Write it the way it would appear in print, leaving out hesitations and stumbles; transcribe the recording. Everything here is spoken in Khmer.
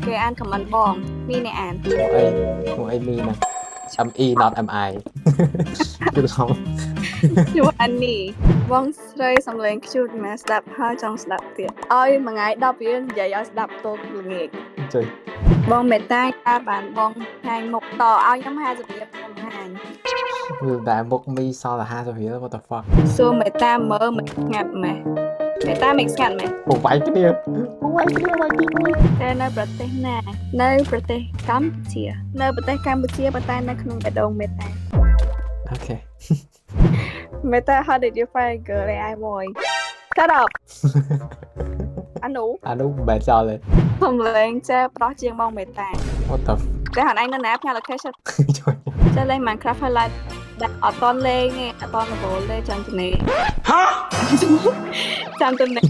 គេអានខមមិនបងមីអ្នកអានអីមីណា ME not MI គឺខំជួអាននេះបងស្រីសំឡេងខ្ជូតណាស់ស្ដាប់ហើយចង់ស្ដាប់ទៀតឲ្យមួយថ្ងៃ10រៀលនិយាយឲ្យស្ដាប់តូល្ងាចជួយបងមេតាការបានបងហាញមុខតឲ្យខ្ញុំ50រៀលខ្ញុំហាញគឺតែមុខមីសល់តែ50រៀល what the fuck សួរមេតាមើលមិនស្ងាត់ម៉េះមេតាមិនស្ងាត់ម៉េះពុកវាយគ្នាវាយទី1តែនៅប្រទេសណានៅប្រទេសកម្ពុជានៅប្រទេសកម្ពុជាប៉ុន្តែនៅក្នុងបេះដូងមេតា Okay Meta, how did you find a girl AI boy? Shut up. អានោះមិនបែរចោលទេសំឡេងចេះប្រុសជាងបងមេតា What the តែហនឯងនៅណាផ្ញើ location ជួយចេះលេង Minecraft ហើយ live ដាក់អត់តន់លេងទេអត់តន់រវល់ទេចាំទៅនេះហ៎ចាំទៅនេះ